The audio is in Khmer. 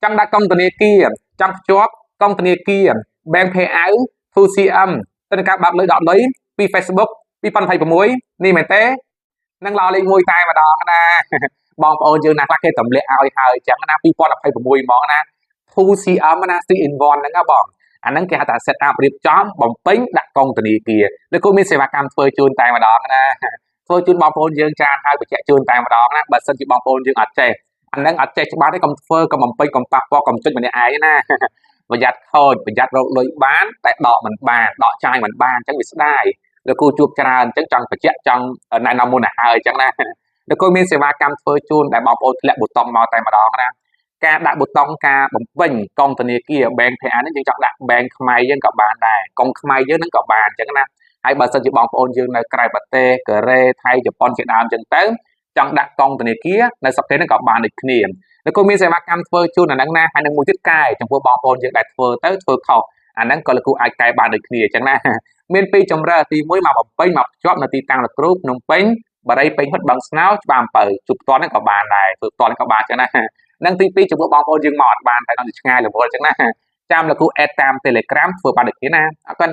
chẳng đã công tần kia chẳng chóp công tần kia bank payout 2CM tên các bạn lựa chọn lấy pi Facebook ពី2026នេះមែនទេនឹងឡលេខមួយតែម្ដងណាបងប្អូនយើងណាខ្លះគេទម្លាក់ឲ្យហើយអញ្ចឹងណា2026ហ្មងណា 2CM ណា C in 1ហ្នឹងណាបងអាហ្នឹងគេហៅថា set up រៀបចំបំពេញដាក់កងធនាគារឬក៏មានសេវាកម្មធ្វើជូនតែម្ដងណាធ្វើជូនបងប្អូនយើងចានហើយបញ្ជាក់ជូនតែម្ដងណាបើសិនជាបងប្អូនយើងអត់ចេះអាហ្នឹងអត់ចេះច្បាស់ទេកុំធ្វើកុំបំពេញកុំប៉ះពាល់កុំចុចម្នាក់ឯងណាប្រយ័ត្នខូចប្រយ័ត្នរកលុយបានតែដកមិនបានដកចាយមិនបានអញ្ចឹងវាស្ដាយលោកគ្រូជួបច្រើនអញ្ចឹងចង់បញ្ជាក់ចង់ណែនាំមុនទៅហើយអញ្ចឹងណាលោកគ្រូមានសេវាកម្មធ្វើជូនដែលបងប្អូនធ្លាក់ប៊ូតុងមកតែម្ដងណាការដាក់ប៊ូតុងការបំពេញកងធនាគារ bank PA នេះយើងចង់ដាក់ bank ខ្មែរយើងក៏បានដែរកងខ្មែរយើងនឹងក៏បានអញ្ចឹងណាហើយបើសិនជាបងប្អូនយើងនៅក្រៅប្រទេសកូរ៉េថៃជប៉ុនជាដើមអញ្ចឹងទៅចង់ដាក់កងធនាគារនៅស្រុកគេហ្នឹងក៏បានដូចគ្នាលោកគ្រូមានសេវាកម្មធ្វើជូនអាហ្នឹងណាហើយនឹងមួយទៀតកែចំពោះបងប្អូនយើងដែលធ្វើទៅធ្វើខុសអាហ្នឹងក៏លោកគ្រូអាចកែបានដូចគ្នាអញ្ចឹងណាមានពីរចម្រើសទី1មកបំពេញមកភ្ជាប់នៅទីតាំងលោកគ្រូភ្នំពេញបារីពេញហុតបឹងស្នោច្បារអំពៅជប់ផ្ទាល់ហ្នឹងក៏បានដែរធ្វើផ្ទាល់ក៏បានអញ្ចឹងណានឹងទី2ចំពោះបងប្អូនយើងមកអត់បានតែដល់ឆ្ងាយរវល់អញ្ចឹងណាចាំលោកគ្រូ add តាម Telegram ធ្វើបានដូចគ្នាណាអរគុណ